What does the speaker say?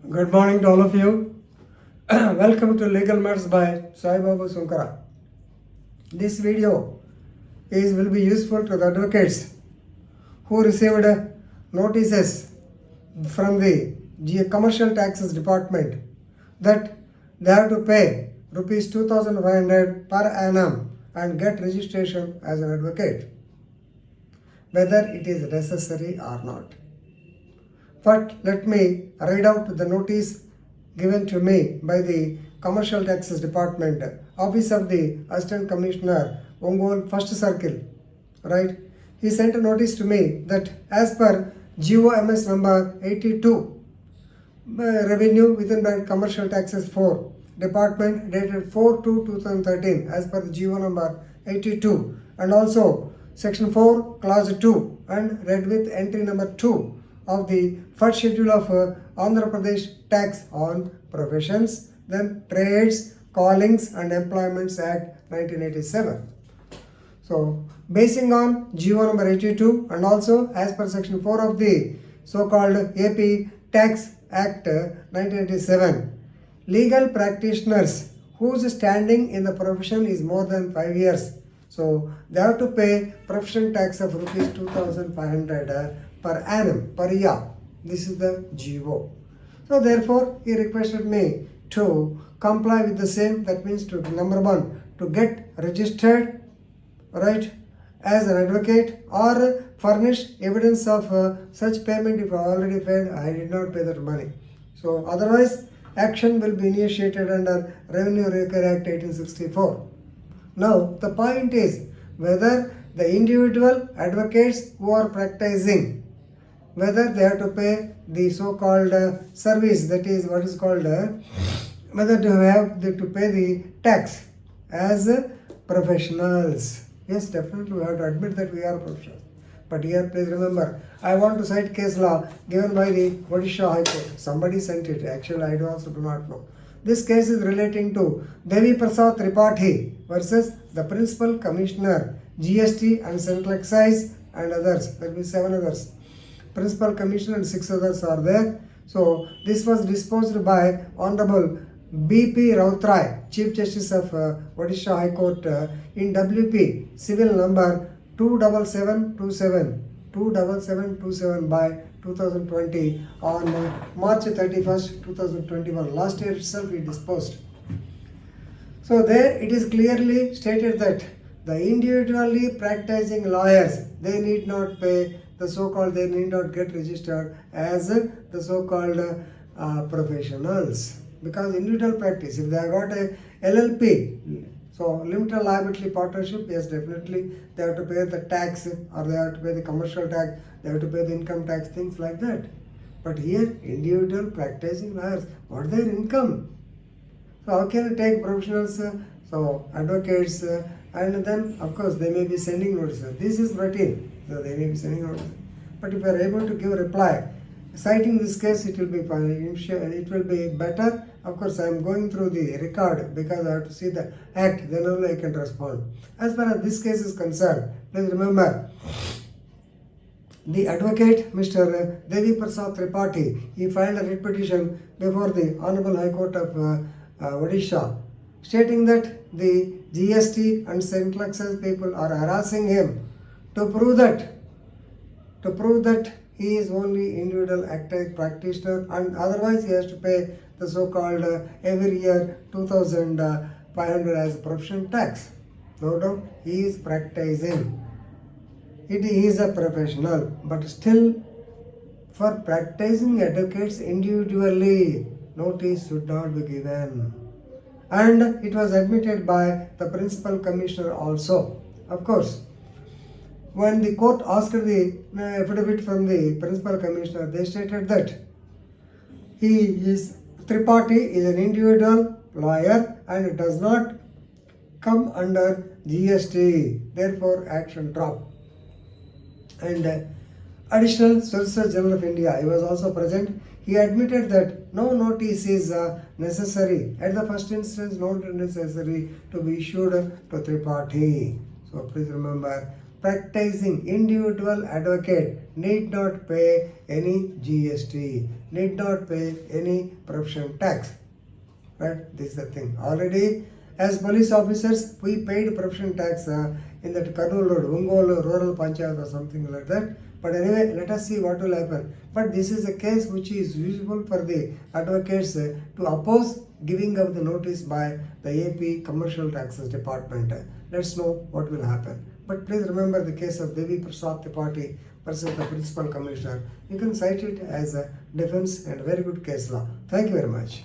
Good morning to all of you. Welcome to Legal Matters by Sai Babu Sunkara. This video will be useful to the advocates who received notices from the Commercial Taxes Department that they have to pay rupees 2,500 per annum and get registration as an advocate, whether it is necessary or not. But let me read out the notice given to me by the Commercial Taxes Department, Office of the Assistant Commissioner, Ongole First Circle. Right? He sent a notice to me that as per GOMS number 82, Revenue within the Commercial Taxes 4, Department dated 4/2/2013 as per the GO number 82, and also Section 4, Clause 2 and read with entry number 2 of the first schedule of Andhra Pradesh Tax on Professions, then Trades, Callings and Employments Act 1987. So, basing on GO number 82 and also as per section 4 of the so-called AP Tax Act 1987, legal practitioners whose standing in the profession is more than 5 years, so they have to pay profession tax of rupees 2,500 per annum, per year. This is the GO. So therefore, he requested me to comply with the same. That means to number one, to get registered, right, as an advocate, or furnish evidence of such payment. If I already paid, I did not pay that money. So otherwise, action will be initiated under Revenue Recovery Act 1864. Now, the point is whether the individual advocates who are practicing, whether they have to pay the so-called service, that is what is called, whether they have to pay the tax as professionals. Yes, definitely we have to admit that we are professionals. But here please remember, I want to cite case law given by the Odisha High Court. Somebody sent it, actually I also do not know. This case is relating to Devi Prasad Tripathy versus the Principal Commissioner, GST&Central Excise and others. There will be 7 others. Principal Commissioner and 6 others are there. So this was disposed by Honorable B.P. Rautrai, Chief Justice of Odisha High Court in WP Civil number 27727 by 2020 on March 31st, 2021. Last year itself we disposed. So there it is clearly stated that the individually practicing lawyers, they need not pay the so-called, they need not get registered as the so-called professionals. Because individual practice, if they have got a LLP, so limited liability partnership, yes, definitely they have to pay the tax, or they have to pay the commercial tax, they have to pay the income tax, things like that. But here, individual practicing lawyers, what is their income? So how can you take professionals, so advocates, and then of course they may be sending notices. This is routine, so they may be sending notices. But if you are able to give a reply, citing this case, it will be fine. It will be better. Of course, I am going through the record because I have to see the act, then only I can respond. As far as this case is concerned, please remember, the advocate, Mr. Devi Prasad Tripathy, he filed a writ petition before the Honorable High Court of Odisha, stating that the GST and Central Excise people are harassing him to prove that he is only individual active practitioner, and otherwise he has to pay the so-called every year 2,500 as profession tax. No doubt he is practicing. He is a professional, but still for practicing advocates individually, notice should not be given. And it was admitted by the Principal Commissioner also. Of course, when the court asked the affidavit from the Principal Commissioner, they stated that Tripathy is an individual lawyer and does not come under GST, therefore action dropped. And Additional Solicitor General of India, he was also present. He admitted that no notice is necessary. At the first instance, no notice necessary to be issued to Tripathy. So please remember, practicing individual advocate need not pay any GST, need not pay any profession tax. Right? This is the thing. Already, as police officers, we paid profession tax in that Karnool Road, Ungol Rural Panchayat or something like that. But anyway, let us see what will happen. But this is a case which is useful for the advocates to oppose giving of the notice by the AP Commercial Taxes Department. Let's know what will happen. But please remember the case of Devi Prasad Tripathy versus the Principal Commissioner. You can cite it as a defense and very good case law. Thank you very much.